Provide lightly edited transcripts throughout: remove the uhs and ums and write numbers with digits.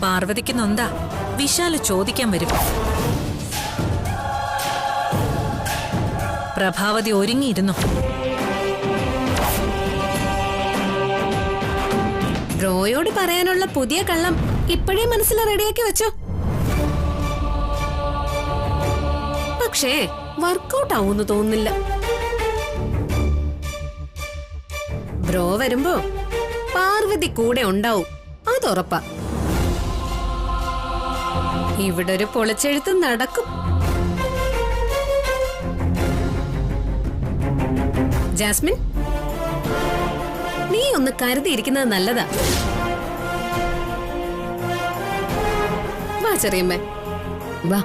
പാർവതിക്ക് നൊന്താ വിശാല് ചോദിക്കാൻ വരും. പ്രഭാവതി ഒരുങ്ങിയിരുന്നു. ബ്രോയോട് പറയാനുള്ള പുതിയ കള്ളം ഇപ്പോഴേ മനസ്സിൽ റെഡിയാക്കി വെച്ചോ. പക്ഷേ വർക്കൗട്ട് ആവുമെന്ന് തോന്നുന്നില്ല. ബ്രോ വരുമ്പോ പാർവതി കൂടെ ഉണ്ടാവും, അതുറപ്പാ. ഇവിടെ ഒരു പൊളിച്ചെഴുത്ത് നടക്കും. ജാസ്മിൻ, നീ ഒന്ന് കരുതിയിരിക്കുന്നത് നല്ലതാ. വാ ചെറിയമ്മ, വാ.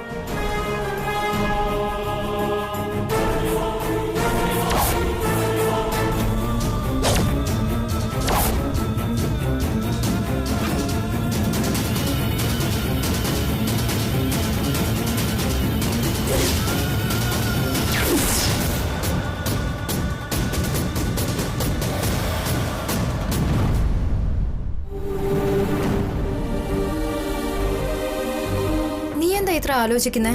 ഇത്ര ആലോചിക്കുന്നേ?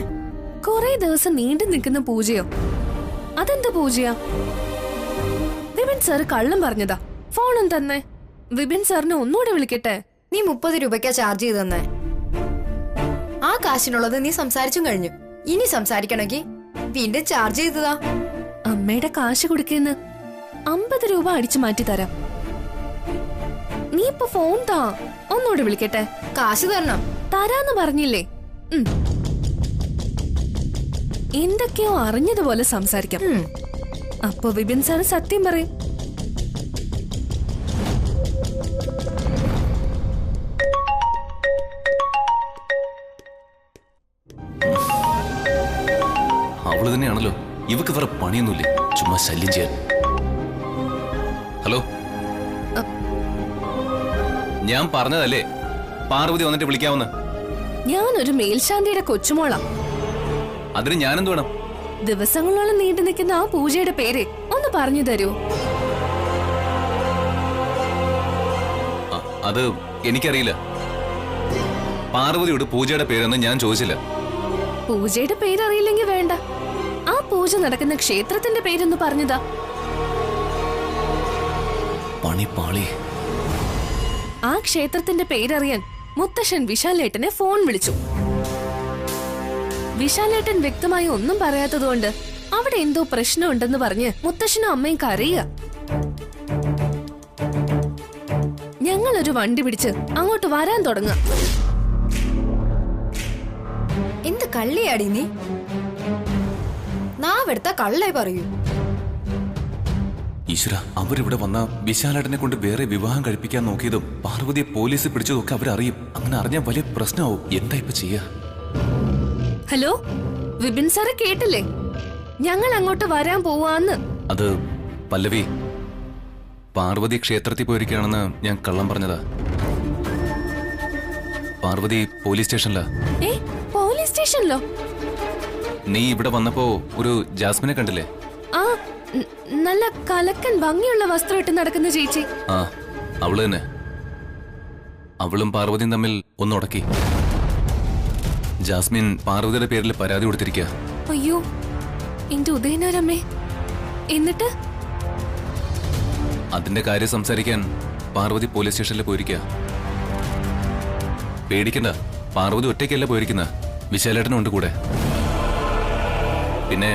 കുറെ ദിവസം നീണ്ടു നിൽക്കുന്ന പൂജയോ? അതെന്താ പൂജയാ? വിപിൻ സാർ കള്ളം പറഞ്ഞതാ. ഫോണും തന്നെ. വിപിൻ സാറിനെ ഒന്നുകൂടെ വിളിക്കട്ടെ. നീ 30 രൂപയ്ക്കാ ചാർജ് ചെയ്ത് തന്നെ. ആ കാശിനുള്ളത് നീ സംസാരിച്ചും കഴിഞ്ഞു. ഇനി സംസാരിക്കണമെങ്കിൽ വീണ്ടും ചാർജ് ചെയ്തതാ. അമ്മയുടെ കാശ് കൊടുക്കുന്ന 50 രൂപ അടിച്ചു മാറ്റി തരാം. നീ ഇപ്പൊ ഫോൺ താ, ഒന്നുകൂടെ വിളിക്കട്ടെ. കാശ് തരണം. തരാന്ന് പറഞ്ഞില്ലേ? എന്തൊക്കെയോ അറിഞ്ഞതുപോലെ സംസാരിക്കാം. അപ്പൊ വിപിൻ സാർ സത്യം പറയും. അവള് തന്നെയാണല്ലോ. ഇവക്ക് വേറെ പണിയൊന്നുമില്ലേ, ചുമ്മാ ശല്യം ചെയ്യാൻ. ഹലോ, ഞാൻ പറഞ്ഞതല്ലേ പാർവതി വന്നിട്ട് വിളിക്കാമെന്ന്. ഞാനൊരു മേൽശാന്തിയുടെ കൊച്ചുമോളാ. അതിന് ഞാനെന്ത് വേണം? ദിവസങ്ങളോളം നീണ്ടു നിൽക്കുന്ന ആ പൂജയുടെ പേര് ഒന്ന് പറഞ്ഞു തരൂ. അത് എനിക്കറിയില്ല. പാർവതിയോട് പൂജയുടെ പേരൊന്നും ഞാൻ ചോദിച്ചില്ല. പൂജയുടെ പേരറിയില്ലെങ്കിൽ വേണ്ട. ആ പൂജ നടക്കുന്ന ക്ഷേത്രത്തിന്റെ പേരൊന്ന് പറഞ്ഞതാ. പണിപ്പാളി. ആ ക്ഷേത്രത്തിന്റെ പേരറിയാൻ മുത്തശ്ശൻ വിശാലേട്ടനെ ഫോൺ വിളിച്ചു. വിശാലേട്ടൻ വ്യക്തമായി ഒന്നും പറയാത്തതുകൊണ്ട് അവിടെ എന്തോ പ്രശ്നമുണ്ടെന്ന് പറഞ്ഞ് മുത്തശ്ശനും അമ്മയും കരയുക. ഞങ്ങളൊരു വണ്ടി പിടിച്ച് അങ്ങോട്ട് വരാൻ തുടങ്ങുക. എന്ത് കള്ളിയാടി നീ? നാവെടുത്ത കള്ളേ പറയൂ. ഈശ്വര, അവരിവിടെ വന്ന വിശാലേട്ടനെ കൊണ്ട് വേറെ വിവാഹം കഴിപ്പിക്കാൻ നോക്കിയതും പാർവതിയെ പോലീസ് പിടിച്ചതൊക്കെ അവരറിയും. അങ്ങനെ അറിഞ്ഞാൽ വലിയ പ്രശ്നമാവും. എന്താ ഇപ്പൊ ചെയ്യാ? ഹലോ, വിപിൻ സാറെ കേട്ടില്ലേ? ഞങ്ങൾ അങ്ങോട്ട് വരാൻ പോവാന്ന്. അത് പല്ലവി, പാർവതി ക്ഷേത്രത്തിൽ പോയിരിക്കുകയാണെന്ന് ഞാൻ കള്ളം പറഞ്ഞതാ. പാർവതി പോലീസ് സ്റ്റേഷനിലാ. പോലീസ് സ്റ്റേഷനിലോ? നീ ഇവിടെ വന്നപ്പോ ഒരു ജാസ്മിനെ കണ്ടില്ലേ? ആ, നല്ല കലക്കൻ ഭംഗിയുള്ള വസ്ത്രം ഇട്ട് നടക്കുന്ന ചേച്ചി. ആ, അവള് തന്നെ. അവളും പാർവതിയും തമ്മിൽ ഒന്നുടക്കി. ജാസ്മിൻ പാർവതിയുടെ പേരിൽ പരാതി കൊടുത്തിരിക്കുക. അയ്യോ, എന്റെ ഉദയനാരമ്മേ. എന്നിട്ട് അതിന്റെ കാര്യം സംസാരിക്കാൻ പാർവതി പോലീസ് സ്റ്റേഷനിൽ പോയിരിക്കുക. പേടിക്കണ്ട, പാർവതി ഒറ്റയ്ക്കല്ല പോയിരിക്കുന്ന, വിശാലേട്ടനും ഉണ്ട് കൂടെ. പിന്നെ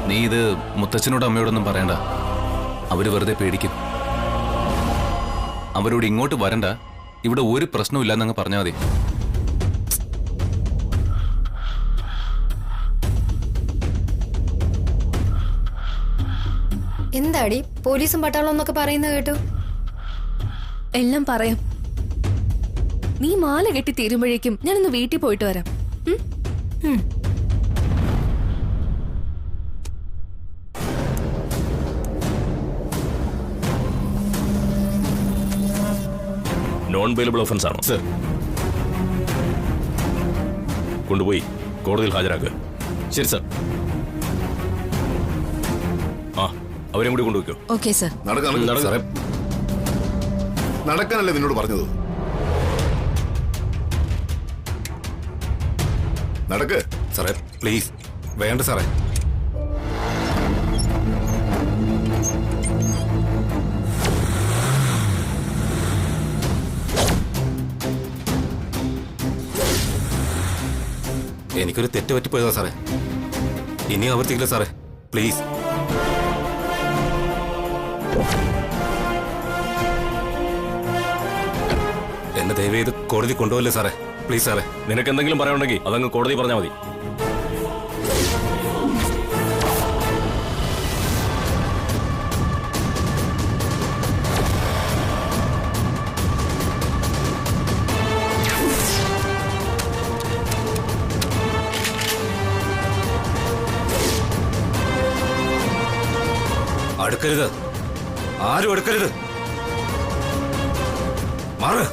നീ ഇത് മുത്തച്ഛനോടും അമ്മയോടൊന്നും പറയണ്ട. അവര് വെറുതെ പേടിക്കും. അവരോട് ഇങ്ങോട്ട് വരണ്ട, ഇവിടെ ഒരു പ്രശ്നവും ഇല്ലാന്നങ്ങ് പറഞ്ഞാൽ മതി. എന്താടി പോലീസും പട്ടാളം എന്നൊക്കെ പറയുന്നത് കേട്ടു? എല്ലാം പറയാം. നീ മാല കെട്ടി തീരുമ്പോഴേക്കും ഞാനൊന്ന് വീട്ടിൽ പോയിട്ട് വരാം. നോൺ ബെയിലബിൾ ഒഫൻസ് ആണോ സർ? കൊണ്ടുപോയി കോടതിയിൽ ഹാജരാക്കുക. ശരി സർ. ആ, അവരെയും കൂടി കൊണ്ടുപോയിക്കോ. Okay sir. നടക്കാനല്ലേ നിന്നോട് പറഞ്ഞത്? നടക്ക്. സാറേ പ്ലീസ് വേണ്ട സാറേ. എനിക്കൊരു തെറ്റ് പറ്റിപ്പോയതാ സാറേ. ഇനി ആവർത്തിക്കില്ല സാറേ, പ്ലീസ്. എന്നെ ദയവേത് കോടതി കൊണ്ടുപോകല്ലേ സാറേ, പ്ലീസ് സാറേ. നിനക്ക് എന്തെങ്കിലും പറയാനുണ്ടെങ്കിൽ അതങ്ങ് കോടതി പറഞ്ഞാൽ മതി. അടുക്കരുത്, ആരും അടുക്കരുത്. മാറ്.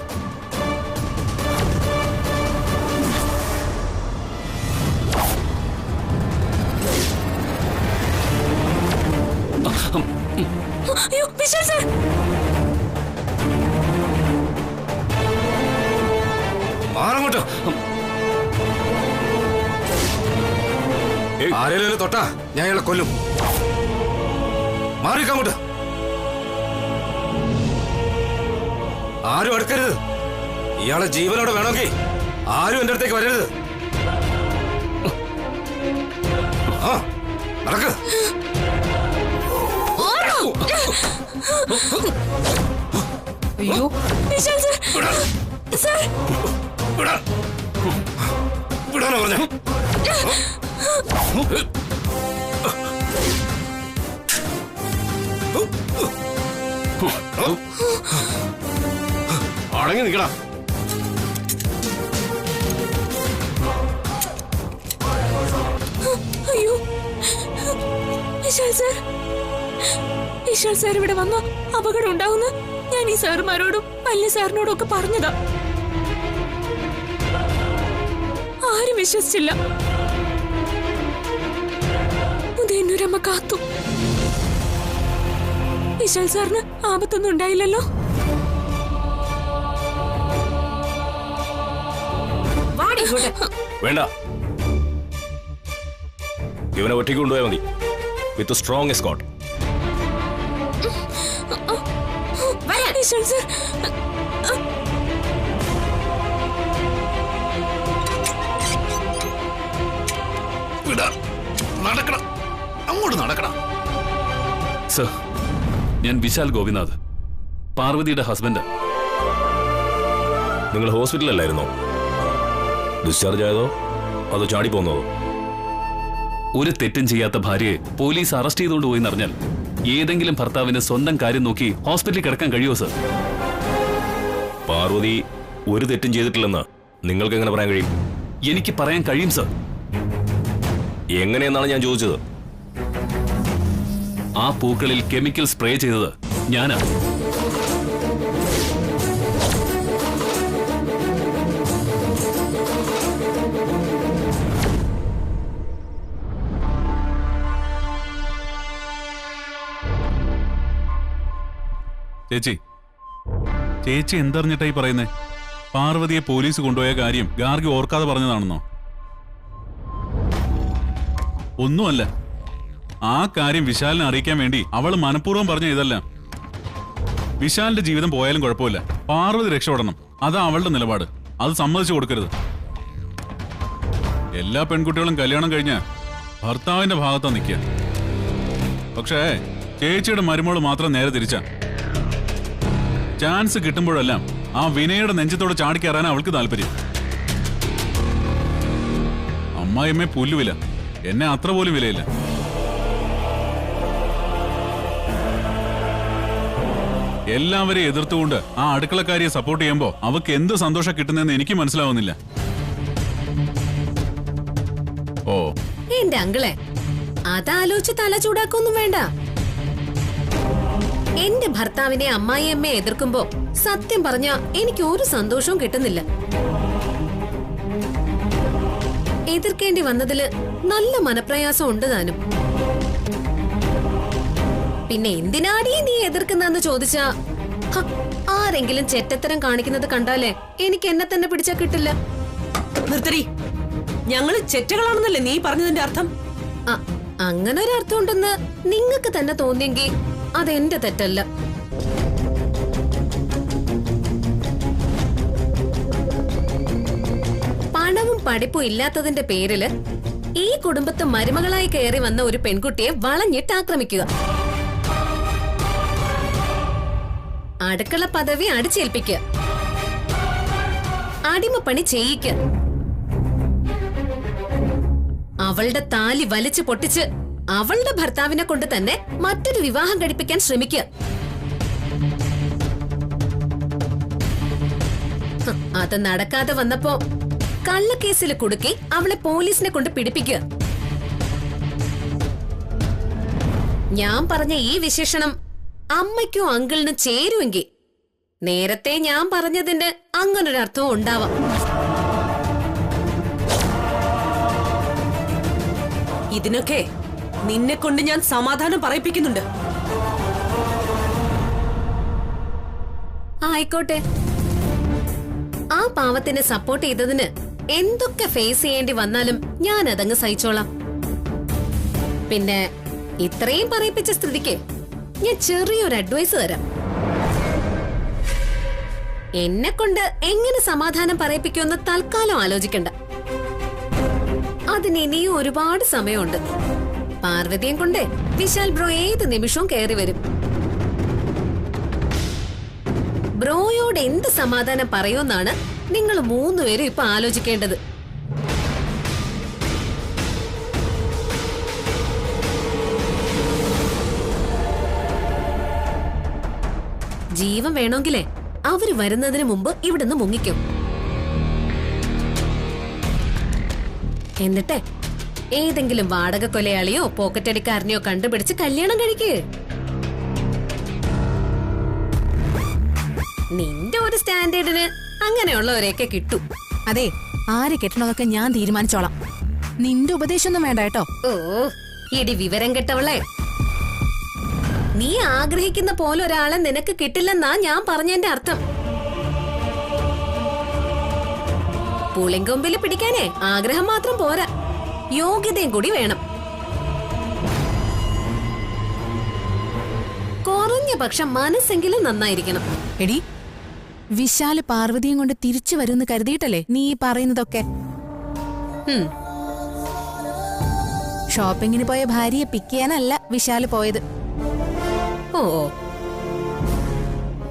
അയ്യോ വിശാൽ സർ. മാറങ്ങോട്ട്. ആരെങ്കിലും തൊട്ടാ ഞാൻ ഇയാളെ കൊല്ലും. മാറിക്കങ്ങോട്ട്. ആരും അടുക്കരുത്. ഇയാളെ ജീവനോടെ വേണമെങ്കിൽ ആരും എന്റെ അടുത്തേക്ക് വരരുത്. ആ നടക്ക്. അയ്യോ വിശാൽ സർ. സർ വിടാനോ പറഞ്ഞ. അടങ്ങി നിൽക്കണം. അയ്യോ വിശാൽ സർ. വിശാൽ സാർ ഇവിടെ വന്ന അപകടം ഉണ്ടാവുന്ന ഞാൻ ഈ സാറുമാരോടും വലിയ സാറിനോടും ഒക്കെ പറഞ്ഞതാ. ആരും വിശ്വസിച്ചില്ല. ഉദയന്നൂരമ്മ കാത്തു. വിശാൽ സാറിന് ആപത്തൊന്നും ഉണ്ടായില്ലല്ലോ. വേണ്ട, ഇവനെ ഒറ്റയ്ക്ക് കൊണ്ടുപോയാൽ മതി, വിത്ത് സ്ട്രോങ് എസ്കോർട്ട്. വിശാൽ സാർ. നടക്കണം, അങ്ങോട്ട് നടക്കണം. സർ, ഞാൻ വിശാൽ ഗോപിനാഥ്, പാർവതിയുടെ ഹസ്ബൻഡ്. നിങ്ങൾ ഹോസ്പിറ്റലല്ലായിരുന്നോ? ഡിസ്ചാർജ് ആയതോ അതോ ചാടിപ്പോന്നതോ? ഒരു തെറ്റും ചെയ്യാത്ത ഭാര്യയെ പോലീസ് അറസ്റ്റ് ചെയ്തുകൊണ്ട് പോയി എന്നറിഞ്ഞാൽ ഏതെങ്കിലും ഭർത്താവിന് സ്വന്തം കാര്യം നോക്കി ഹോസ്പിറ്റലിൽ കിടക്കാൻ കഴിയുമോ സർ? പാർവതി ഒരു തെറ്റും ചെയ്തിട്ടില്ലെന്ന് നിങ്ങൾക്ക് എങ്ങനെ പറയാൻ കഴിയും? എനിക്ക് പറയാൻ കഴിയും സർ. എങ്ങനെയെന്നാണ് ഞാൻ ചോദിച്ചത്. ആ പൂക്കളിൽ കെമിക്കൽ സ്പ്രേ ചെയ്തത് ഞാനാ. ചേച്ചി എന്തറിഞ്ഞിട്ടായി പറയുന്നേ? പാർവതിയെ പോലീസ് കൊണ്ടുപോയ കാര്യം ഗാർഗി ഓർക്കാതെ പറഞ്ഞതാണെന്നോ? ഒന്നുമല്ല, ആ കാര്യം വിശാലിനെ അറിയിക്കാൻ വേണ്ടി അവള് മനഃപൂർവ്വം പറഞ്ഞ ഇതല്ല. വിശാലിന്റെ ജീവിതം പോയാലും കുഴപ്പമില്ല, പാർവതി രക്ഷപ്പെടണം, അതാ അവളുടെ നിലപാട്. അത് സമ്മതിച്ചു കൊടുക്കരുത്. എല്ലാ പെൺകുട്ടികളും കല്യാണം കഴിഞ്ഞ ഭർത്താവിന്റെ ഭാഗത്താ നിൽക്കുക. പക്ഷേ ചേച്ചിയുടെ മരുമോള് മാത്രം നേരെ തിരിച്ചാ. ചാൻസ് കിട്ടുമ്പോഴെല്ലാം ആ വിനയുടെ നെഞ്ചത്തോടെ ചാടിക്കയറാനാ അവൾക്ക് താല്പര്യം. അമ്മായിയമ്മേ പുല്ലുവില, എന്നെ അത്ര പോലും വിലയില്ല. എല്ലാവരെയും എതിർത്തുകൊണ്ട് ആ അടുക്കളക്കാരിയെ സപ്പോർട്ട് ചെയ്യുമ്പോ അവക്ക് എന്ത് സന്തോഷം കിട്ടുന്നതെന്ന് എനിക്ക് മനസ്സിലാവുന്നില്ല. ഓ എന്റെ അങ്കിളെ, അതാലോചിച്ച് തല ചൂടാക്കൊന്നും വേണ്ട. എന്റെ ഭർത്താവിനെ അമ്മായിയമ്മയെ എതിർക്കുമ്പോ സത്യം പറഞ്ഞ എനിക്ക് ഒരു സന്തോഷവും കിട്ടുന്നില്ല. എതിർക്കേണ്ടി വന്നതില് നല്ല മനപ്രയാസം ഉണ്ട് താനും. പിന്നെ എന്തിനാടി നീ എതിർക്കുന്നെന്ന് ചോദിച്ചാ, ആരെങ്കിലും ചെറ്റത്തരം കാണിക്കുന്നത് കണ്ടാലേ എനിക്ക് എന്നെ തന്നെ പിടിച്ചാ കിട്ടില്ല. നിർത്തടി. ഞങ്ങള് ചെറ്റകളാണെന്നല്ലേ നീ പറഞ്ഞതിന്റെ അർത്ഥം? അങ്ങനെ ഒരു അർത്ഥം ഉണ്ടെന്ന് നിങ്ങൾക്ക് തന്നെ തോന്നിയെങ്കിൽ അതെന്റെ തെറ്റല്ല. പണവും പഠിപ്പും ഇല്ലാത്തതിന്റെ പേരില് ഈ കുടുംബത്തെ മരുമകളായി കയറി വന്ന ഒരു പെൺകുട്ടിയെ വളഞ്ഞിട്ട് ആക്രമിക്കുക, അടുക്കള പദവി അടിച്ചേൽപ്പിക്കുക, അടിമപ്പണി ചെയ്യിക്കുക, അവളുടെ താലി വലിച്ചു പൊട്ടിച്ച് അവളുടെ ഭർത്താവിനെ കൊണ്ട് തന്നെ മറ്റൊരു വിവാഹം കഴിപ്പിക്കാൻ ശ്രമിക്കുക. അത് നടക്കാതെ വന്നപ്പോ കള്ളക്കേസിൽ കുടുക്കി അവളെ പോലീസിനെ കൊണ്ട് പിടിപ്പിക്കുക. ഞാൻ പറഞ്ഞ ഈ വിശേഷണം അമ്മയ്ക്കോ അങ്കിളിനും ചേരുമെങ്കിൽ നേരത്തെ ഞാൻ പറഞ്ഞതിന്റെ അങ്ങനൊരർത്ഥവും ഉണ്ടാവാം. ഇതിനൊക്കെ നിന്നെ കൊണ്ട് ഞാൻ സമാധാനം പറയിപ്പിക്കുന്നുണ്ട്. ആയിക്കോട്ടെ, ആ പാവത്തിനെ സപ്പോർട്ട് ചെയ്തതിന് എന്തൊക്കെ ഫേസ് ചെയ്യേണ്ടി വന്നാലും ഞാൻ അതങ്ങ് സഹിച്ചോളാം. പിന്നെ ഇത്രയും പറയിപ്പിച്ച സ്ഥിതിക്ക് ഞാൻ ചെറിയൊരു അഡ്വൈസ് തരാം. എന്നെ കൊണ്ട് എങ്ങനെ സമാധാനം പറയിപ്പിക്കുമെന്ന് തൽക്കാലം ആലോചിക്കണ്ട. അതിന് ഇനിയും ഒരുപാട് സമയമുണ്ട്. പാർവതിയും കൊണ്ട് വിശാൽ ബ്രോ ഏത് നിമിഷവും കയറി വരും. ബ്രോയോട് എന്ത് സമാധാനം പറയുമെന്നാണ് നിങ്ങൾ മൂന്നുപേരും ഇപ്പൊ ആലോചിക്കേണ്ടത്. ജീവൻ വേണമെങ്കിലേ അവര് വരുന്നതിന് മുമ്പ് ഇവിടുന്ന് മുങ്ങിക്കും. എന്നിട്ട് ഏതെങ്കിലും വാടക കൊലയാളിയോ പോക്കറ്റടിക്കാരനെയോ കണ്ടുപിടിച്ച് കല്യാണം കഴിക്ക്. നിന്റെ ഒരു സ്റ്റാൻഡേർഡിന് അങ്ങനെയുള്ളവരെയൊക്കെ കിട്ടും. അതെ, ആര് കെട്ടണമെന്നൊക്കെ ഞാൻ തീരുമാനിച്ചോളാം. നിന്റെ ഉപദേശമൊന്നും വേണ്ട കേട്ടോ. ഓ ഇടി വിവരം കെട്ടവളെ, നീ ആഗ്രഹിക്കുന്ന പോലെ ഒരാളെ നിനക്ക് കിട്ടില്ലെന്നാ ഞാൻ പറഞ്ഞതിന്റെ അർത്ഥം. പുളിങ്കൊമ്പില് പിടിക്കാനേ ആഗ്രഹം മാത്രം പോരാ, യോഗ്യതയും കൂടി വേണം. കുറഞ്ഞ പക്ഷം മനസ്സെങ്കിലും നന്നായിരിക്കണം. എടി, വിശാല് പാർവതിയും കൊണ്ട് തിരിച്ചു വരുമെന്ന് കരുതിയിട്ടല്ലേ നീ ഈ പറയുന്നതൊക്കെ? ഷോപ്പിങ്ങിന് പോയ ഭാര്യയെ പിക്ക് ചെയ്യാനല്ല വിശാല് പോയത്. ഓ,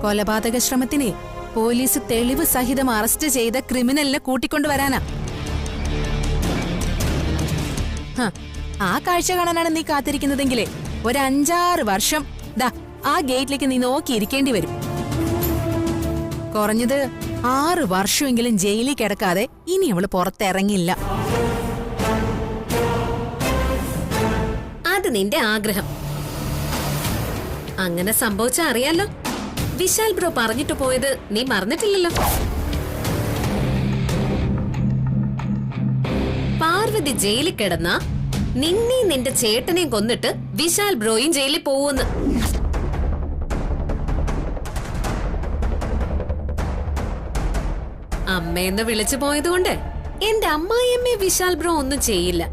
കൊലപാതക ശ്രമത്തിനെ പോലീസ് തെളിവ് സഹിതം അറസ്റ്റ് ചെയ്ത ക്രിമിനലിനെ കൂട്ടിക്കൊണ്ടുവരാനാ. ആ കാഴ്ച കാണാനാണ് നീ കാത്തിരിക്കുന്നതെങ്കിലേ ഒരു 5-6 വർഷം ദാ ആ ഗേറ്റിലേക്ക് നീ നോക്കിയിരിക്കേണ്ടി വരും. കുറഞ്ഞത് 6 വർഷമെങ്കിലും ജയിലിൽ കിടക്കാതെ ഇനി അവള് പുറത്തിറങ്ങില്ല. അത് നിന്റെ ആഗ്രഹം. അങ്ങനെ സംഭവിച്ച അറിയാലോ. വിശാൽ ബ്രോ പറഞ്ഞിട്ട് പോയത് നീ മറന്നിട്ടില്ലല്ലോ. പാർവതി ജയിലിൽ കിടന്ന നിന്നെയും നിന്റെ ചേട്ടനെയും കൊന്നിട്ട് വിശാൽ ബ്രോയും ജയിലിൽ പോവുമെന്ന്. അമ്മയെന്ന് വിളിച്ചു പോയതുകൊണ്ട് എന്റെ അമ്മായിയമ്മയെ വിശാൽ ബ്രോ ഒന്നും ചെയ്യില്ല.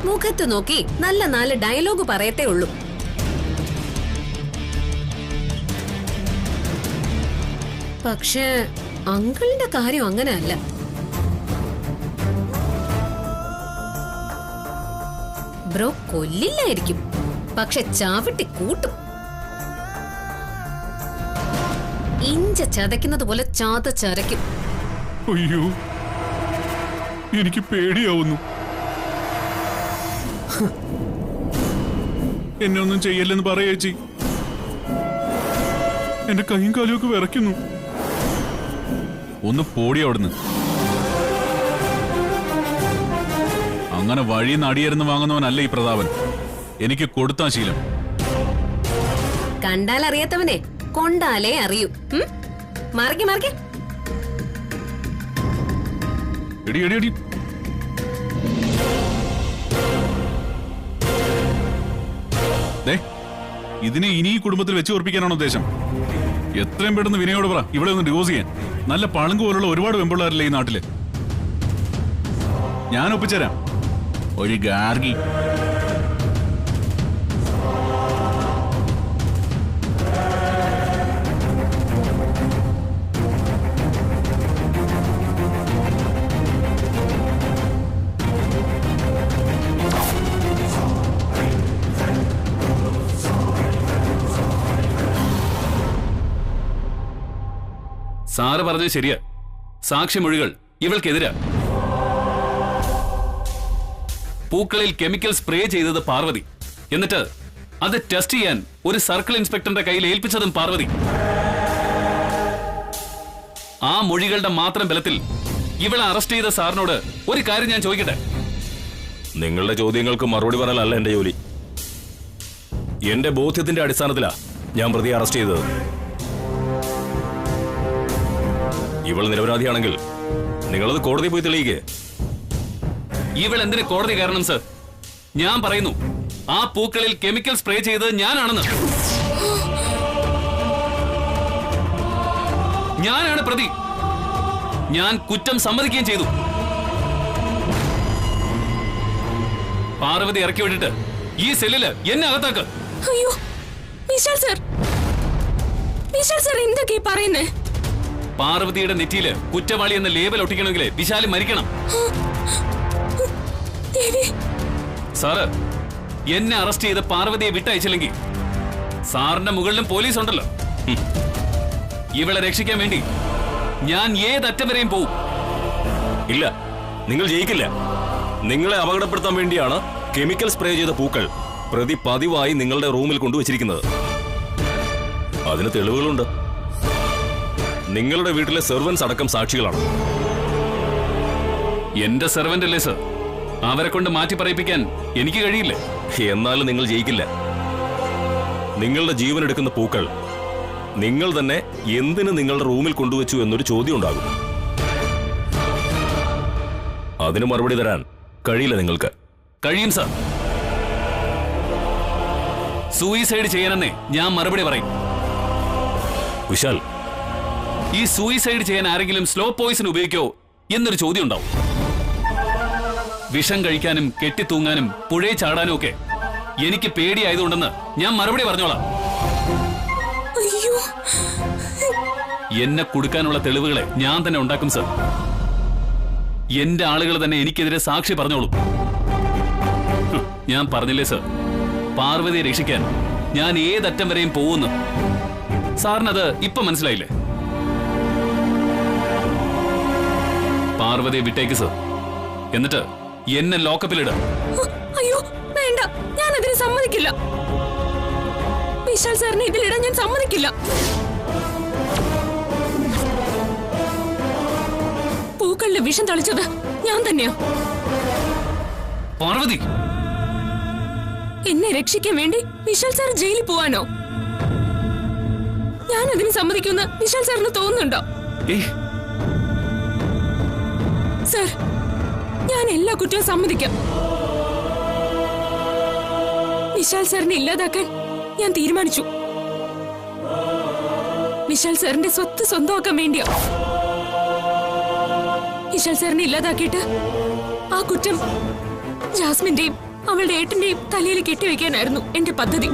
മുഖത്ത് നോക്കി നല്ല 4 ഡയലോഗ് പറയത്തേ ഉള്ളൂ. പക്ഷേ അങ്കിളിന്റെ കാര്യം അങ്ങനെയല്ല. ബ്രോ കൊല്ലില്ലായിരിക്കും, പക്ഷെ ചാവിട്ടി കൂട്ടും. ഇഞ്ച ചതയ്ക്കുന്നത് പോലെ ചതച്ചരയ്ക്കും. അയ്യോ, എനിക്ക് പേടിയാവുന്നു. എന്നെ ഒന്നും ചെയ്യല്ലെന്ന് പറയേച്ചി. എന്റെ കൈയും കാലും ഒക്കെ വിറയ്ക്കുന്നു. ഒന്ന് പോടി അവിടുന്ന്. അങ്ങനെ വഴി നടിയരുന്ന് വാങ്ങുന്നവനല്ല ഈ പ്രതാപൻ. എനിക്ക് കൊടുത്താ ശീലം. കണ്ടാൽ അറിയാത്തവനെ കൊണ്ടാലേ അറിയൂ. മാറിക്ക് മാറിക്ക്. എടി എടി എടി, ഇതിനെ ഇനി ഈ കുടുംബത്തിൽ വെച്ച് ഉറപ്പിക്കാനാണ് ഉദ്ദേശം? എത്രയും പെട്ടെന്ന് വിനയോട് പറ ഇവിടെ ഒന്ന് ഡിവോഴ്സ് ചെയ്യാൻ. നല്ല പളുങ്ക് പോലുള്ള ഒരുപാട് വെമ്പിള്ളാരില്ലേ ഈ നാട്ടില്. ഞാൻ ഒപ്പിച്ചുതരാം. ഒരു ഗാർഗി. സാറ് പറഞ്ഞത് ശരിയാ. സാക്ഷിമൊഴികൾ ഇവൾക്കെതിരാ. പൂക്കളിൽ കെമിക്കൽ സ്പ്രേ ചെയ്തത് പാർവതി. എന്നിട്ട് അത് ടെസ്റ്റ് ചെയ്യാൻ ഒരു സർക്കിൾ ഇൻസ്പെക്ടറിന്റെ കയ്യിൽ ഏൽപ്പിച്ചതും പാർവതി. ആ മൊഴികളുടെ മാത്രം ബലത്തിൽ ഇവളെ അറസ്റ്റ് ചെയ്ത സാറിനോട് ഒരു കാര്യം ഞാൻ ചോദിക്കട്ടെ. നിങ്ങളുടെ ചോദ്യങ്ങൾക്ക് മറുപടി പറയലല്ല എന്റെ ജോലി. എന്റെ ബോധ്യത്തിന്റെ അടിസ്ഥാനത്തിലാ ഞാൻ പ്രതിയെ അറസ്റ്റ് ചെയ്തത്. ഇവൾ നിരപരാധിയാണെങ്കിൽ നിങ്ങളത് കോടതി പോയി തെളിയിക്കേ. ഇവൾ എന്തിന് കോടതി കാരണം സർ? ഞാൻ പറയുന്നു, ആ പൂക്കളിൽ കെമിക്കൽ സ്പ്രേ ചെയ്തത് ഞാനാണെന്ന്. ഞാനാണ് പ്രതി. ഞാൻ കുറ്റം സമ്മതിക്കുകയും ചെയ്തു. പാർവതി ഇറക്കി വിട്ടിട്ട് ഈ സെല്ലില് എന്നെ അകത്താക്ക്. അയ്യോ വിശാൽ സർ, വിശാൽ സർ എന്തൊക്കെയാ പറയുന്നേ? പാർവതിയുടെ നെറ്റിയില് കുറ്റവാളി എന്ന ലേബൽ ഒട്ടിക്കണമെങ്കിൽ വിശാല് മരിക്കണം. സാറ് എന്നെ അറസ്റ്റ് ചെയ്ത് പാർവതിയെ വിട്ടയച്ചില്ലെങ്കിൽ സാറിന്റെ മുകളിലും പോലീസ് ഉണ്ടല്ലോ. ഇവളെ രക്ഷിക്കാൻ വേണ്ടി ഞാൻ ഏതറ്റം വരെയും പോവും. ഇല്ല, നിങ്ങൾ ജയിക്കില്ല. നിങ്ങളെ അപകടപ്പെടുത്താൻ വേണ്ടിയാണ് കെമിക്കൽ സ്പ്രേ ചെയ്ത പൂക്കൾ പ്രതി പതിവായി നിങ്ങളുടെ റൂമിൽ കൊണ്ടുവച്ചിരിക്കുന്നത്. അതിന് തെളിവുകളുണ്ട്. നിങ്ങളുടെ വീട്ടിലെ സെർവൻസ് അടക്കം സാക്ഷികളാണ്. എന്റെ സെർവന്റ് അല്ലേ സർ? അവരെ കൊണ്ട് മാറ്റി പറയിപ്പിക്കാൻ എനിക്ക് കഴിയില്ല. എന്നാലും നിങ്ങൾ ജയിക്കില്ല. നിങ്ങളുടെ ജീവൻ എടുക്കുന്ന പൂക്കൾ നിങ്ങൾ തന്നെ എന്തിന് നിങ്ങളുടെ റൂമിൽ കൊണ്ടുവച്ചു എന്നൊരു ചോദ്യം ഉണ്ടാകും. അതിന് മറുപടി തരാൻ കഴിയില്ല നിങ്ങൾക്ക്. കഴിയും സർ. സൂയിസൈഡ് ചെയ്യാനെന്നേ ഞാൻ മറുപടി പറയും. വിശാൽ, ഈ സൂയിസൈഡ് ചെയ്യാൻ ആരെങ്കിലും സ്ലോ പോയിസൺ ഉപയോഗിക്കോ എന്നൊരു ചോദ്യം ഉണ്ടാവും. വിഷം കഴിക്കാനും കെട്ടിത്തൂങ്ങാനും പുഴയെ ചാടാനും ഒക്കെ എനിക്ക് പേടിയായതുകൊണ്ടെന്ന് ഞാൻ മറുപടി പറഞ്ഞോളാം. എന്നെ കൊടുക്കാനുള്ള തെളിവുകളെ ഞാൻ തന്നെ ഉണ്ടാക്കും സർ. എന്റെ ആളുകൾ തന്നെ എനിക്കെതിരെ സാക്ഷി പറഞ്ഞോളൂ. ഞാൻ പറഞ്ഞില്ലേ സർ, പാർവതിയെ രക്ഷിക്കാൻ ഞാൻ ഏതറ്റം വരെയും പോകുന്നു. സാറിനത് ഇപ്പൊ മനസ്സിലായില്ലേ? പാർവതിയെ വിട്ടേക്ക് സർ. എന്നിട്ട് എന്നെ ലോക്കപ്പിലിട. അയ്യോ വേണ്ട, ഞാൻ അതിന് സമ്മതിക്കില്ല. വിശാൽ സാറിനെ ഇതിലിടാൻ ഞാൻ സമ്മതിക്കില്ല. പൂക്കളിലെ വിഷം തളിച്ചത് ഞാൻ തന്നെയാ. പാർവതി, എന്നെ രക്ഷിക്കാൻ വേണ്ടി വിശാൽ സാർ ജയിലിൽ പോവാനോ? ഞാൻ അതിന് സമ്മതിക്കുമെന്ന് വിശാൽ സാറിന് തോന്നുന്നുണ്ടോ? സർ, ഞാൻ എല്ലാ കുറ്റവും സമ്മതിക്കാം. വിശാൽ സാറിനെ ഇല്ലാതാക്കാൻ ഞാൻ തീരുമാനിച്ചു. വിശാൽ സാറിന്റെ സ്വത്ത് സ്വന്തമാക്കാൻ വേണ്ടിയാ. വിശാൽ സാറിനെ ഇല്ലാതാക്കിയിട്ട് ആ കുറ്റം ജാസ്മിന്റെയും അവളുടെ ഏട്ടന്റെയും തലയിൽ കെട്ടിവെക്കാനായിരുന്നു എന്റെ പദ്ധതി.